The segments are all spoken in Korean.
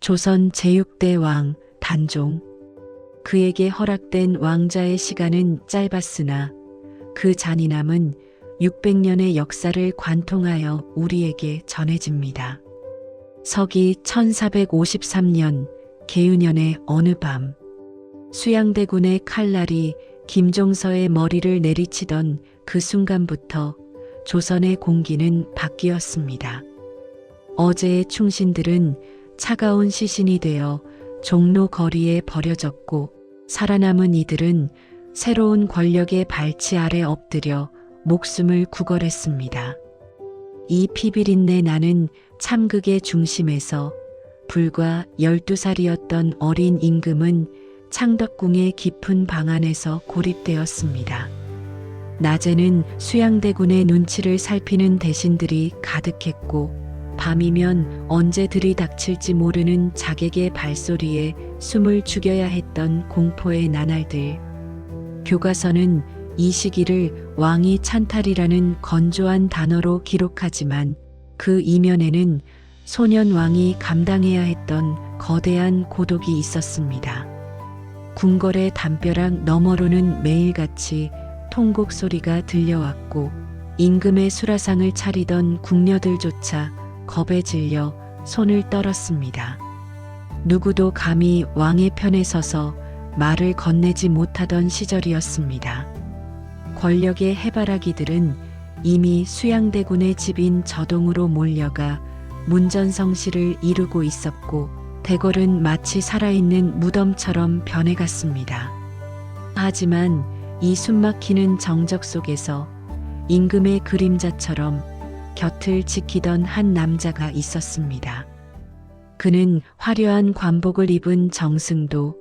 조선 제6대 왕 단종. 그에게 허락된 왕자의 시간은 짧았으나 그 잔인함은 600년의 역사를 관통하여 우리에게 전해집니다. 서기 1453년 계유년의 어느 밤, 수양대군의 칼날이 김종서의 머리를 내리치던 그 순간부터 조선의 공기는 바뀌었습니다. 어제의 충신들은 차가운 시신이 되어 종로 거리에 버려졌고, 살아남은 이들은 새로운 권력의 발치 아래 엎드려 목숨을 구걸했습니다. 이 피비린내 나는 참극의 중심에서 불과 12살이었던 어린 임금은 창덕궁의 깊은 방 안에서 고립되었습니다. 낮에는 수양대군의 눈치를 살피는 대신들이 가득했고, 밤이면 언제 들이닥칠지 모르는 자객의 발소리에 숨을 죽여야 했던 공포의 나날들. 교과서는 이 시기를 왕위 찬탈이라는 건조한 단어로 기록하지만 그 이면에는 소년 왕이 감당해야 했던 거대한 고독이 있었습니다. 궁궐의 담벼락 너머로는 매일같이 통곡 소리가 들려왔고, 임금의 수라상을 차리던 궁녀들조차 겁에 질려 손을 떨었습니다. 누구도 감히 왕의 편에 서서 말을 건네지 못하던 시절이었습니다. 권력의 해바라기들은 이미 수양대군의 집인 저동으로 몰려가 문전성시를 이루고 있었고, 대궐은 마치 살아있는 무덤처럼 변해갔습니다. 하지만 이 숨막히는 정적 속에서 임금의 그림자처럼 곁을 지키던 한 남자가 있었습니다. 그는 화려한 관복을 입은 정승도,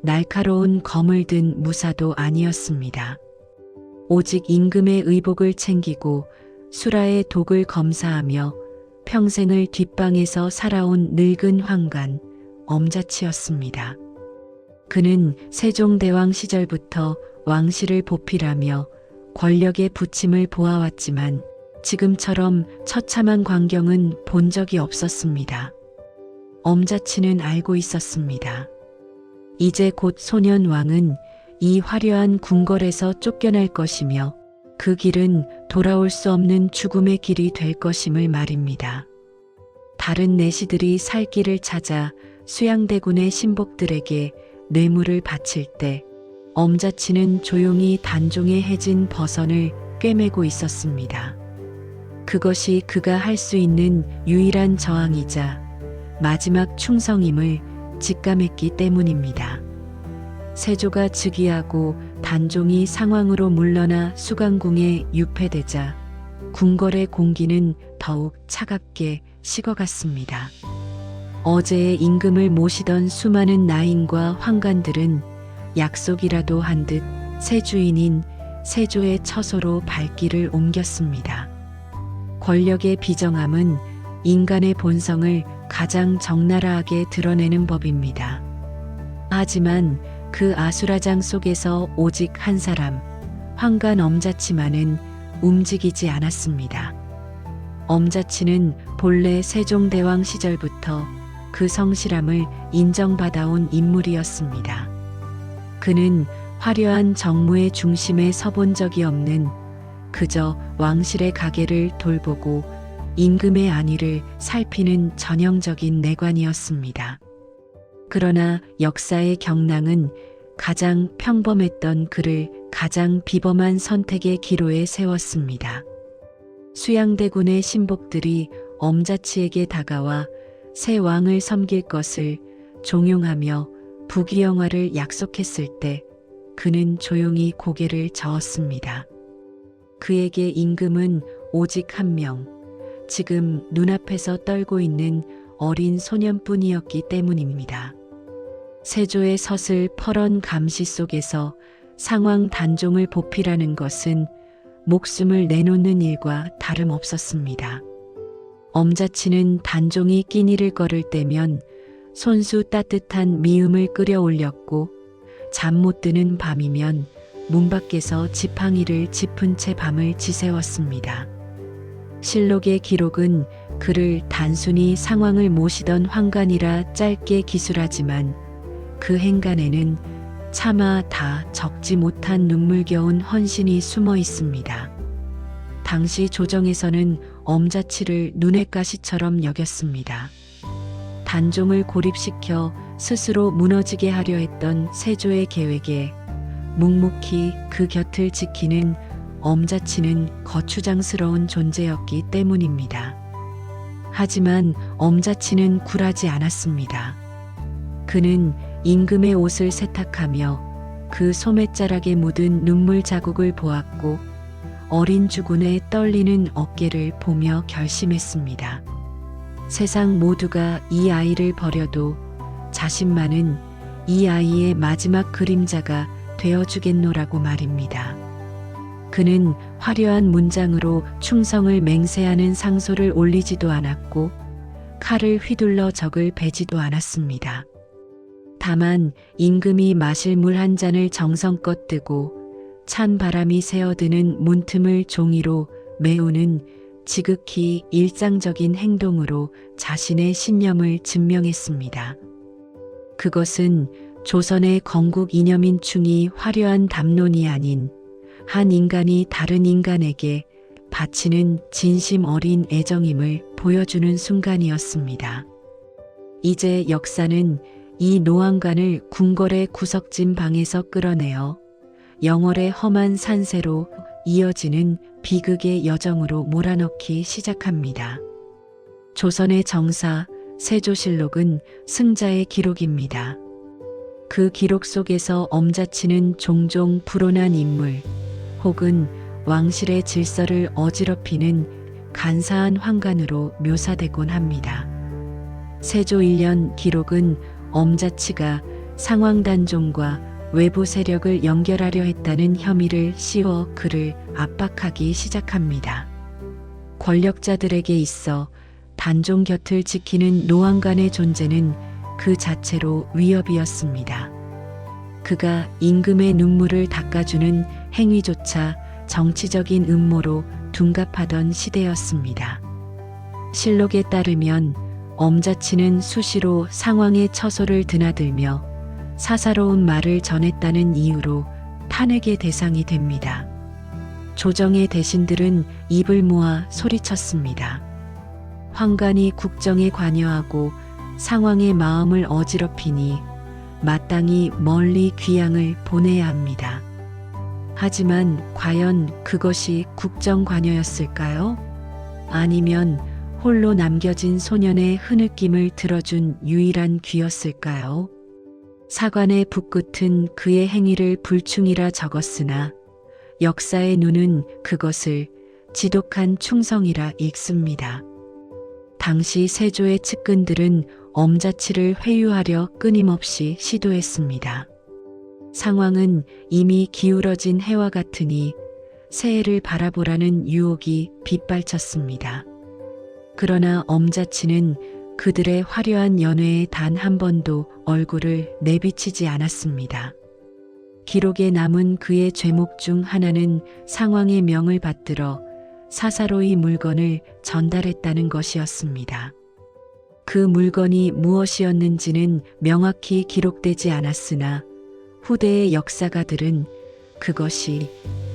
날카로운 검을 든 무사도 아니었습니다. 오직 임금의 의복을 챙기고 수라의 독을 검사하며 평생을 뒷방에서 살아온 늙은 환관, 엄자치였습니다. 그는 세종대왕 시절부터 왕실을 보필하며 권력의 부침을 보아왔지만 지금처럼 처참한 광경은 본 적이 없었습니다. 엄자치는 알고 있었습니다. 이제 곧 소년왕은 이 화려한 궁궐에서 쫓겨날 것이며 그 길은 돌아올 수 없는 죽음의 길이 될 것임을 말입니다. 다른 내시들이 살 길을 찾아 수양대군의 신복들에게 뇌물을 바칠 때 엄자치는 조용히 단종의 해진 버선을 꿰매고 있었습니다. 그것이 그가 할 수 있는 유일한 저항이자 마지막 충성임을 직감했기 때문입니다. 세조가 즉위하고 단종이 상황으로 물러나 수강궁에 유폐되자 궁궐의 공기는 더욱 차갑게 식어갔습니다. 어제의 임금을 모시던 수많은 나인과 환관들은 약속이라도 한 듯 새 주인인 세조의 처소로 발길을 옮겼습니다. 권력의 비정함은 인간의 본성을 가장 적나라하게 드러내는 법입니다. 하지만 그 아수라장 속에서 오직 한 사람, 환관 엄자치만은 움직이지 않았습니다. 엄자치는 본래 세종대왕 시절부터 그 성실함을 인정받아온 인물이었습니다. 그는 화려한 정무의 중심에 서본 적이 없는 그저 왕실의 가계를 돌보고 임금의 안위를 살피는 전형적인 내관이었습니다. 그러나 역사의 경랑은 가장 평범했던 그를 가장 비범한 선택의 기로에 세웠습니다. 수양대군의 신복들이 엄자치에게 다가와 새 왕을 섬길 것을 종용하며 부귀영화를 약속했을 때 그는 조용히 고개를 저었습니다. 그에게 임금은 오직 한 명, 지금 눈앞에서 떨고 있는 어린 소년뿐이었기 때문입니다. 세조의 서슬 퍼런 감시 속에서 상황 단종을 보필하는 것은 목숨을 내놓는 일과 다름없었습니다. 엄자치는 단종이 끼니를 걸을 때면 손수 따뜻한 미음을 끓여올렸고, 잠 못 드는 밤이면 문 밖에서 지팡이를 짚은 채 밤을 지새웠습니다. 실록의 기록은 그를 단순히 상황을 모시던 황관이라 짧게 기술하지만 그 행간에는 차마 다 적지 못한 눈물겨운 헌신이 숨어 있습니다. 당시 조정에서는 엄자치를 눈의 가시처럼 여겼습니다. 단종을 고립시켜 스스로 무너지게 하려 했던 세조의 계획에 묵묵히 그 곁을 지키는 엄자치는 거추장스러운 존재였기 때문입니다. 하지만 엄자치는 굴하지 않았습니다. 그는 임금의 옷을 세탁하며 그 소매자락에 묻은 눈물 자국을 보았고 어린 주군의 떨리는 어깨를 보며 결심했습니다. 세상 모두가 이 아이를 버려도 자신만은 이 아이의 마지막 그림자가 되어주겠노라고 말입니다. 그는 화려한 문장으로 충성을 맹세하는 상소를 올리지도 않았고 칼을 휘둘러 적을 베지도 않았습니다. 다만 임금이 마실 물 한 잔을 정성껏 뜨고 찬 바람이 새어드는 문틈을 종이로 메우는 지극히 일상적인 행동으로 자신의 신념을 증명했습니다. 그것은 조선의 건국 이념인 충이 화려한 담론이 아닌 한 인간이 다른 인간에게 바치는 진심 어린 애정임을 보여주는 순간이었습니다. 이제 역사는 이 노안관을 궁궐의 구석진 방에서 끌어내어 영월의 험한 산세로 이어지는 비극의 여정으로 몰아넣기 시작합니다. 조선의 정사 세조실록은 승자의 기록입니다. 그 기록 속에서 엄자치는 종종 불온한 인물 혹은 왕실의 질서를 어지럽히는 간사한 황관으로 묘사되곤 합니다. 세조 1년 기록은 엄자치가 상황단종과 외부 세력을 연결하려 했다는 혐의를 씌워 그를 압박하기 시작합니다. 권력자들에게 있어 단종 곁을 지키는 노안관의 존재는 그 자체로 위협이었습니다. 그가 임금의 눈물을 닦아주는 행위조차 정치적인 음모로 둔갑하던 시대였습니다. 실록에 따르면 엄자치는 수시로 상황의 처소를 드나들며 사사로운 말을 전했다는 이유로 탄핵의 대상이 됩니다. 조정의 대신들은 입을 모아 소리쳤습니다. 황관이 국정에 관여하고 상황의 마음을 어지럽히니 마땅히 멀리 귀양을 보내야 합니다. 하지만 과연 그것이 국정 관여였을까요? 아니면 홀로 남겨진 소년의 흐느낌을 들어준 유일한 귀였을까요? 사관의 붓끝은 그의 행위를 불충이라 적었으나 역사의 눈은 그것을 지독한 충성이라 읽습니다. 당시 세조의 측근들은 엄자치를 회유하려 끊임없이 시도했습니다. 상황은 이미 기울어진 해와 같으니 새해를 바라보라는 유혹이 빗발쳤습니다. 그러나 엄자치는 그들의 화려한 연회에 단 한 번도 얼굴을 내비치지 않았습니다. 기록에 남은 그의 죄목 중 하나는 상황의 명을 받들어 사사로이 물건을 전달했다는 것이었습니다. 그 물건이 무엇이었는지는 명확히 기록되지 않았으나 후대의 역사가들은 그것이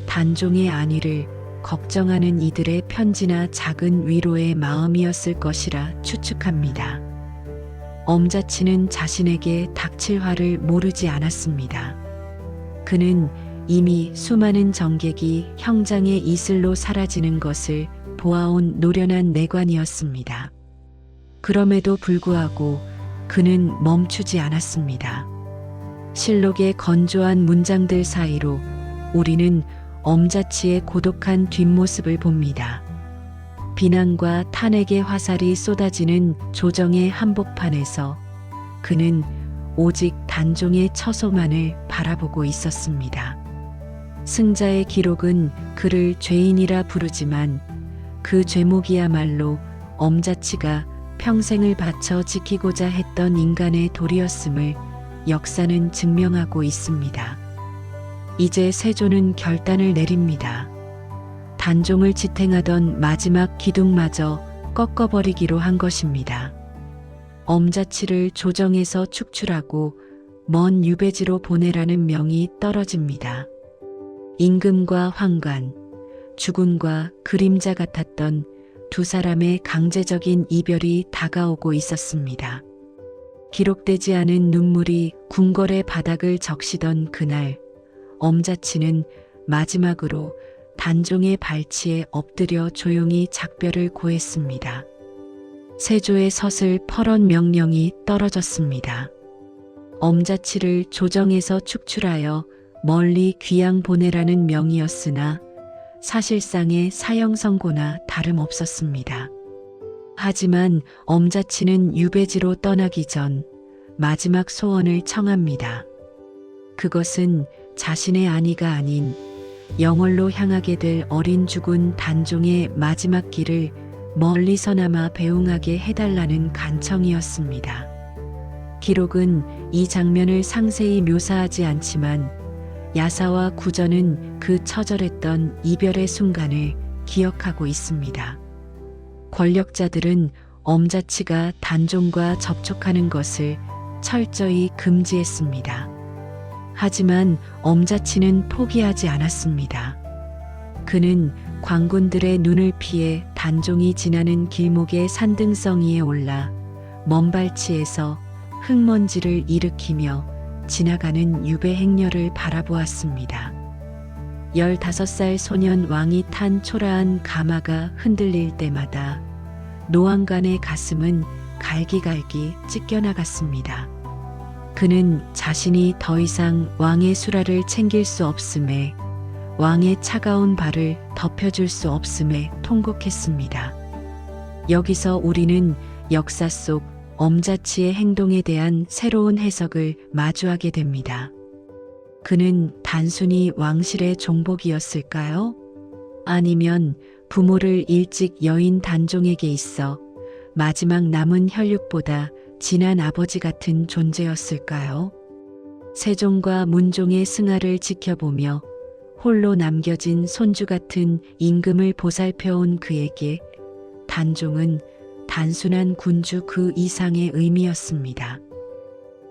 단종의 안위를 걱정하는 이들의 편지나 작은 위로의 마음이었을 것이라 추측합니다. 엄자치는 자신에게 닥칠 화를 모르지 않았습니다. 그는 이미 수많은 정객이 형장의 이슬로 사라지는 것을 보아온 노련한 내관이었습니다. 그럼에도 불구하고 그는 멈추지 않았습니다. 실록의 건조한 문장들 사이로 우리는 엄자치의 고독한 뒷모습을 봅니다. 비난과 탄핵의 화살이 쏟아지는 조정의 한복판에서 그는 오직 단종의 처소만을 바라보고 있었습니다. 승자의 기록은 그를 죄인이라 부르지만 그 죄목이야말로 엄자치가 평생을 바쳐 지키고자 했던 인간의 도리였음을 역사는 증명하고 있습니다. 이제 세조는 결단을 내립니다. 단종을 지탱하던 마지막 기둥마저 꺾어버리기로 한 것입니다. 엄자치를 조정에서 축출하고 먼 유배지로 보내라는 명이 떨어집니다. 임금과 환관, 주군과 그림자 같았던 두 사람의 강제적인 이별이 다가오고 있었습니다. 기록되지 않은 눈물이 궁궐의 바닥을 적시던 그날, 엄자치는 마지막으로 단종의 발치에 엎드려 조용히 작별을 고했습니다. 세조의 서슬 펄언 명령이 떨어졌습니다. 엄자치를 조정에서 축출하여 멀리 귀양 보내라는 명이었으나 사실상의 사형 선고나 다름없었습니다. 하지만 엄자치는 유배지로 떠나기 전 마지막 소원을 청합니다. 그것은 자신의 안위가 아닌 영월로 향하게 될 어린 주군 단종의 마지막 길을 멀리서나마 배웅하게 해달라는 간청이었습니다. 기록은 이 장면을 상세히 묘사하지 않지만 야사와 구전은 그 처절했던 이별의 순간을 기억하고 있습니다. 권력자들은 엄자치가 단종과 접촉하는 것을 철저히 금지했습니다. 하지만 엄자치는 포기하지 않았습니다. 그는 관군들의 눈을 피해 단종이 지나는 길목의 산등성 위에 올라 먼 발치에서 흙먼지를 일으키며 지나가는 유배 행렬을 바라보았습니다. 15살 소년 왕이 탄 초라한 가마가 흔들릴 때마다 노안간의 가슴은 갈기갈기 찢겨나갔습니다. 그는 자신이 더 이상 왕의 수라를 챙길 수 없음에, 왕의 차가운 발을 덮여줄 수 없음에 통곡했습니다. 여기서 우리는 역사 속 엄자치의 행동에 대한 새로운 해석을 마주하게 됩니다. 그는 단순히 왕실의 종복이었을까요? 아니면 부모를 일찍 여인 단종에게 있어 마지막 남은 혈육보다 진한 아버지 같은 존재였을까요? 세종과 문종의 승하를 지켜보며 홀로 남겨진 손주 같은 임금을 보살펴온 그에게 단종은 단순한 군주 그 이상의 의미였습니다.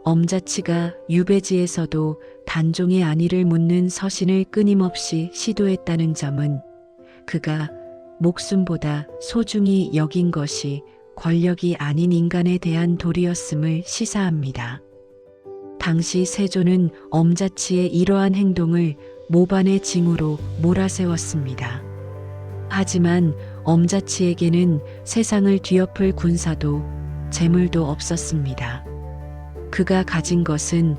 엄자치가 유배지에서도 단종의 안위를 묻는 서신을 끊임없이 시도했다는 점은 그가 목숨보다 소중히 여긴 것이 권력이 아닌 인간에 대한 도리였음을 시사합니다. 당시 세조는 엄자치의 이러한 행동을 모반의 징후로 몰아세웠습니다. 하지만 엄자치에게는 세상을 뒤엎을 군사도 재물도 없었습니다. 그가 가진 것은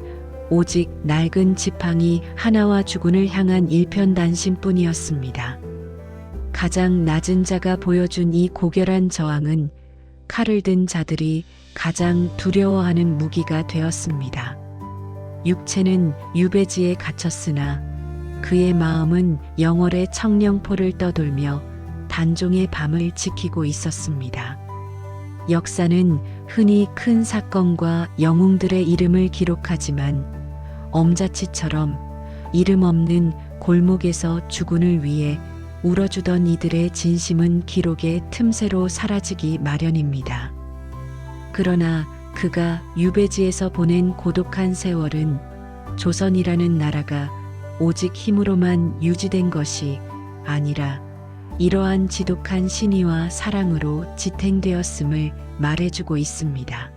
오직 낡은 지팡이 하나와 주군을 향한 일편단심뿐이었습니다. 가장 낮은 자가 보여준 이 고결한 저항은 칼을 든 자들이 가장 두려워하는 무기가 되었습니다. 육체는 유배지에 갇혔으나 그의 마음은 영월의 청령포를 떠돌며 단종의 밤을 지키고 있었습니다. 역사는 흔히 큰 사건과 영웅들의 이름을 기록하지만 엄자치처럼 이름 없는 골목에서 주군을 위해 울어주던 이들의 진심은 기록의 틈새로 사라지기 마련입니다. 그러나 그가 유배지에서 보낸 고독한 세월은 조선이라는 나라가 오직 힘으로만 유지된 것이 아니라 이러한 지독한 신의와 사랑으로 지탱되었음을 말해주고 있습니다.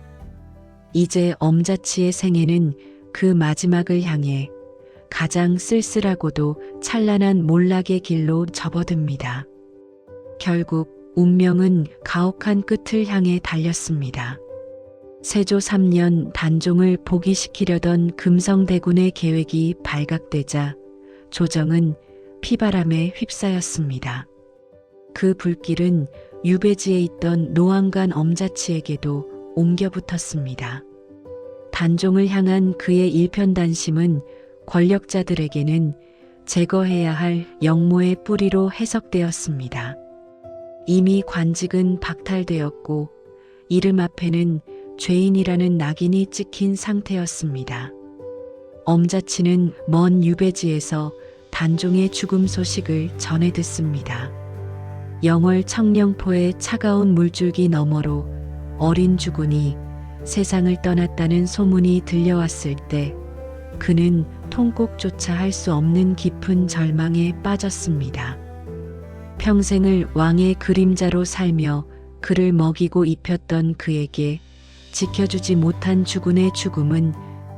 이제 엄자치의 생애는 그 마지막을 향해 가장 쓸쓸하고도 찬란한 몰락의 길로 접어듭니다. 결국 운명은 가혹한 끝을 향해 달렸습니다. 세조 3년 단종을 복위시키려던 금성대군의 계획이 발각되자 조정은 피바람에 휩싸였습니다. 그 불길은 유배지에 있던 노안간 엄자치에게도 옮겨 붙었습니다. 단종을 향한 그의 일편단심은 권력자들에게는 제거해야 할 역모의 뿌리로 해석되었습니다. 이미 관직은 박탈되었고 이름 앞에는 죄인이라는 낙인이 찍힌 상태였습니다. 엄자치는 먼 유배지에서 단종의 죽음 소식을 전해 듣습니다. 영월 청령포의 차가운 물줄기 너머로 어린 주군이 세상을 떠났다는 소문이 들려왔을 때 그는 통곡조차 할 수 없는 깊은 절망에 빠졌습니다. 평생을 왕의 그림자로 살며 그를 먹이고 입혔던 그에게 지켜주지 못한 주군의 죽음은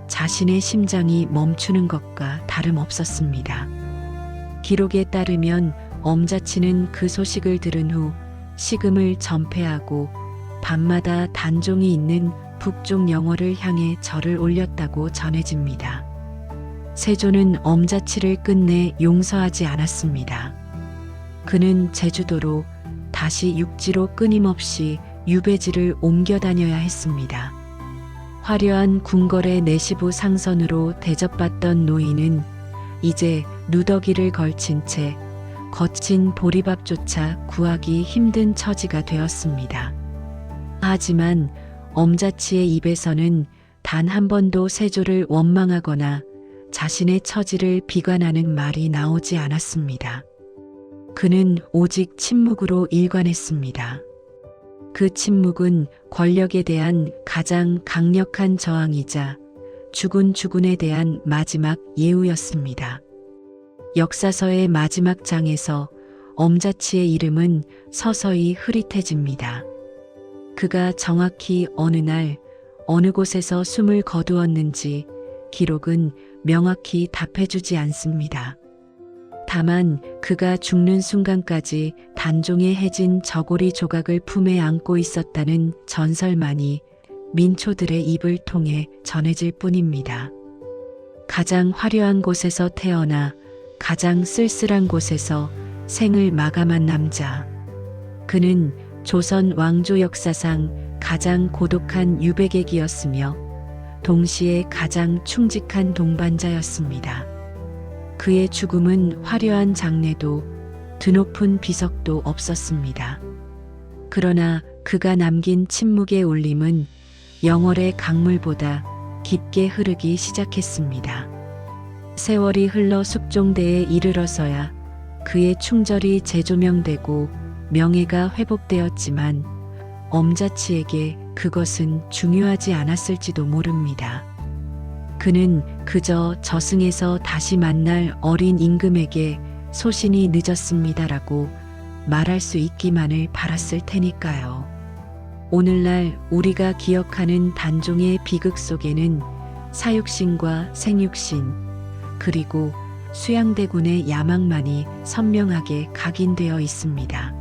자신의 심장이 멈추는 것과 다름없었습니다. 기록에 따르면 엄자치는 그 소식을 들은 후 식음을 전폐하고 밤마다 단종이 있는 북쪽 영월을 향해 절을 올렸다고 전해집니다. 세조는 엄자치를 끝내 용서하지 않았습니다. 그는 제주도로 다시 육지로 끊임없이 유배지를 옮겨 다녀야 했습니다. 화려한 궁궐의 내시부 상선으로 대접받던 노인은 이제 누더기를 걸친 채 거친 보리밥조차 구하기 힘든 처지가 되었습니다. 하지만 엄자치의 입에서는 단 한 번도 세조를 원망하거나 자신의 처지를 비관하는 말이 나오지 않았습니다. 그는 오직 침묵으로 일관했습니다. 그 침묵은 권력에 대한 가장 강력한 저항이자 주군에 대한 마지막 예우였습니다. 역사서의 마지막 장에서 엄자치의 이름은 서서히 흐릿해집니다. 그가 정확히 어느 날 어느 곳에서 숨을 거두었는지 기록은 명확히 답해주지 않습니다. 다만 그가 죽는 순간까지 단종의 해진 저고리 조각을 품에 안고 있었다는 전설만이 민초들의 입을 통해 전해질 뿐입니다. 가장 화려한 곳에서 태어나 가장 쓸쓸한 곳에서 생을 마감한 남자. 그는 조선 왕조 역사상 가장 고독한 유배객이었으며 동시에 가장 충직한 동반자였습니다. 그의 죽음은 화려한 장례도 드높은 비석도 없었습니다. 그러나 그가 남긴 침묵의 울림은 영월의 강물보다 깊게 흐르기 시작했습니다. 세월이 흘러 숙종대에 이르러서야 그의 충절이 재조명되고 명예가 회복되었지만 엄자치에게 그것은 중요하지 않았을지도 모릅니다. 그는 그저 저승에서 다시 만날 어린 임금에게 소신이 늦었습니다라고 말할 수 있기만을 바랐을 테니까요. 오늘날 우리가 기억하는 단종의 비극 속에는 사육신과 생육신 그리고 수양대군의 야망만이 선명하게 각인되어 있습니다.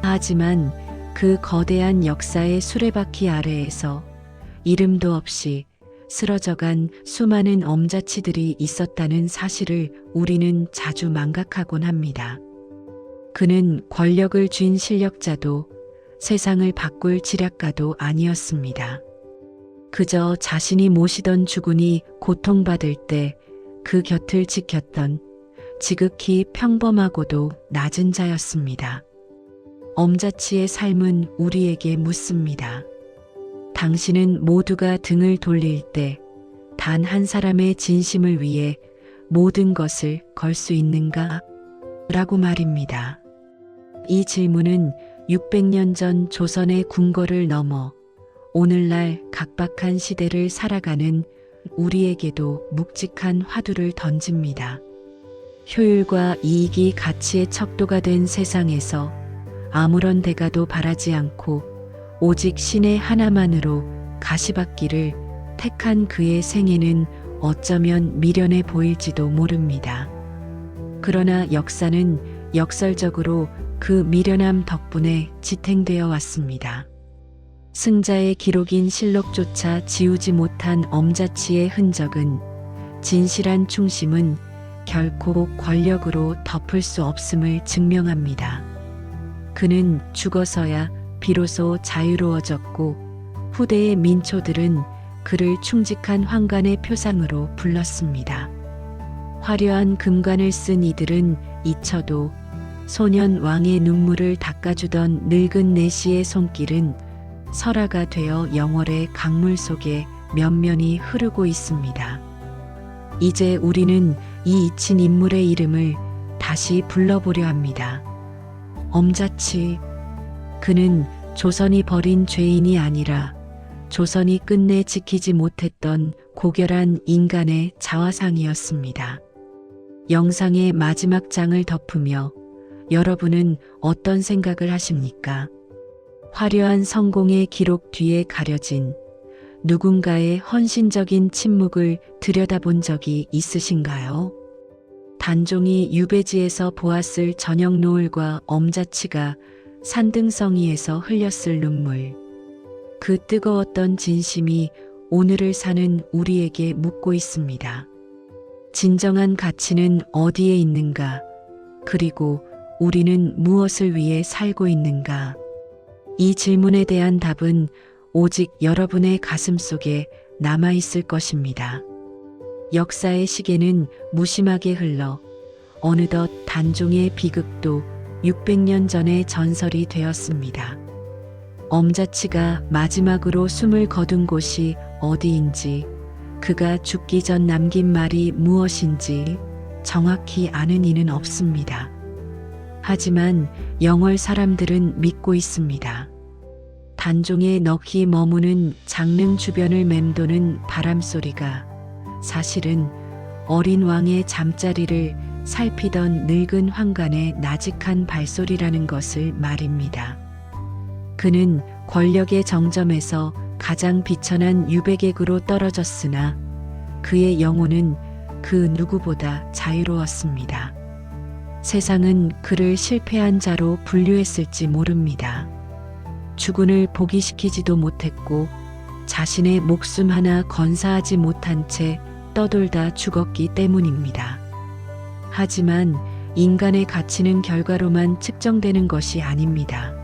하지만 그 거대한 역사의 수레바퀴 아래에서 이름도 없이 쓰러져간 수많은 엄자치들이 있었다는 사실을 우리는 자주 망각하곤 합니다. 그는 권력을 쥔 실력자도 세상을 바꿀 지략가도 아니었습니다. 그저 자신이 모시던 주군이 고통받을 때 그 곁을 지켰던 지극히 평범하고도 낮은 자였습니다. 엄자치의 삶은 우리에게 묻습니다. 당신은 모두가 등을 돌릴 때 단 한 사람의 진심을 위해 모든 것을 걸 수 있는가? 라고 말입니다. 이 질문은 600년 전 조선의 궁궐을 넘어 오늘날 각박한 시대를 살아가는 우리에게도 묵직한 화두를 던집니다. 효율과 이익이 가치의 척도가 된 세상에서 아무런 대가도 바라지 않고 오직 신의 하나만으로 가시받기를 택한 그의 생애는 어쩌면 미련해 보일지도 모릅니다. 그러나 역사는 역설적으로 그 미련함 덕분에 지탱되어 왔습니다. 승자의 기록인 실록조차 지우지 못한 엄자치의 흔적은 진실한 충심은 결코 권력으로 덮을 수 없음을 증명합니다. 그는 죽어서야 비로소 자유로워졌고 후대의 민초들은 그를 충직한 황관의 표상으로 불렀습니다. 화려한 금관을 쓴 이들은 잊혀도 소년 왕의 눈물을 닦아주던 늙은 내시의 손길은 설화가 되어 영월의 강물 속에 면면이 흐르고 있습니다. 이제 우리는 이 잊힌 인물의 이름을 다시 불러보려 합니다. 엄자치. 그는 조선이 벌인 죄인이 아니라 조선이 끝내 지키지 못했던 고결한 인간의 자화상이었습니다. 영상의 마지막 장을 덮으며 여러분은 어떤 생각을 하십니까? 화려한 성공의 기록 뒤에 가려진 누군가의 헌신적인 침묵을 들여다본 적이 있으신가요? 단종이 유배지에서 보았을 저녁 노을과 엄자치가 산등성이에서 흘렸을 눈물. 그 뜨거웠던 진심이 오늘을 사는 우리에게 묻고 있습니다. 진정한 가치는 어디에 있는가? 그리고 우리는 무엇을 위해 살고 있는가? 이 질문에 대한 답은 오직 여러분의 가슴 속에 남아있을 것입니다. 역사의 시계는 무심하게 흘러 어느덧 단종의 비극도 600년 전의 전설이 되었습니다. 엄자치가 마지막으로 숨을 거둔 곳이 어디인지, 그가 죽기 전 남긴 말이 무엇인지 정확히 아는 이는 없습니다. 하지만 영월 사람들은 믿고 있습니다. 단종의 넋이 머무는 장릉 주변을 맴도는 바람소리가 사실은 어린 왕의 잠자리를 살피던 늙은 황관의 나직한 발소리라는 것을 말입니다. 그는 권력의 정점에서 가장 비천한 유배객으로 떨어졌으나 그의 영혼은 그 누구보다 자유로웠습니다. 세상은 그를 실패한 자로 분류했을지 모릅니다. 주군을 복위시키지도 못했고 자신의 목숨 하나 건사하지 못한 채 떠돌다 죽었기 때문입니다. 하지만 인간의 가치는 결과로만 측정되는 것이 아닙니다.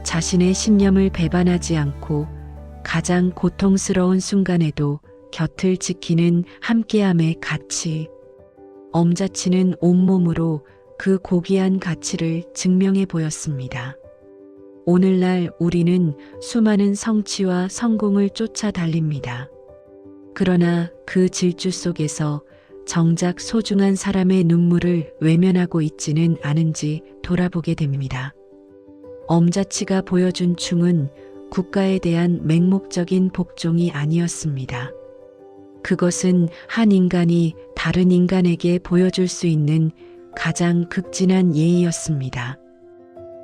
자신의 신념을 배반하지 않고 가장 고통스러운 순간에도 곁을 지키는 함께함의 가치. 엄자치는 온몸으로 그 고귀한 가치를 증명해 보였습니다. 오늘날 우리는 수많은 성취와 성공을 쫓아 달립니다. 그러나 그 질주 속에서 정작 소중한 사람의 눈물을 외면하고 있지는 않은지 돌아보게 됩니다. 엄자치가 보여준 충은 국가에 대한 맹목적인 복종이 아니었습니다. 그것은 한 인간이 다른 인간에게 보여줄 수 있는 가장 극진한 예의였습니다.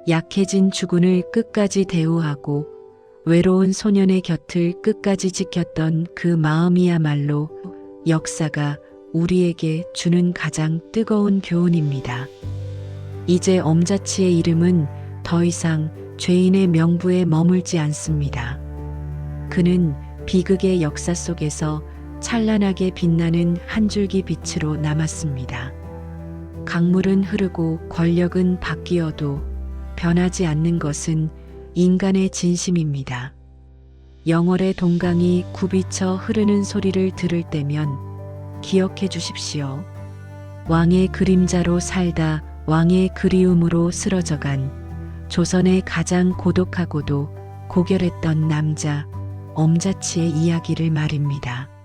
약해진 주군을 끝까지 대우하고 외로운 소년의 곁을 끝까지 지켰던 그 마음이야말로 역사가 우리에게 주는 가장 뜨거운 교훈입니다. 이제 엄자치의 이름은 더 이상 죄인의 명부에 머물지 않습니다. 그는 비극의 역사 속에서 찬란하게 빛나는 한 줄기 빛으로 남았습니다. 강물은 흐르고 권력은 바뀌어도 변하지 않는 것은 인간의 진심입니다. 영월의 동강이 굽이쳐 흐르는 소리를 들을 때면 기억해 주십시오. 왕의 그림자로 살다 왕의 그리움으로 쓰러져간 조선의 가장 고독하고도 고결했던 남자 엄자치의 이야기를 말입니다.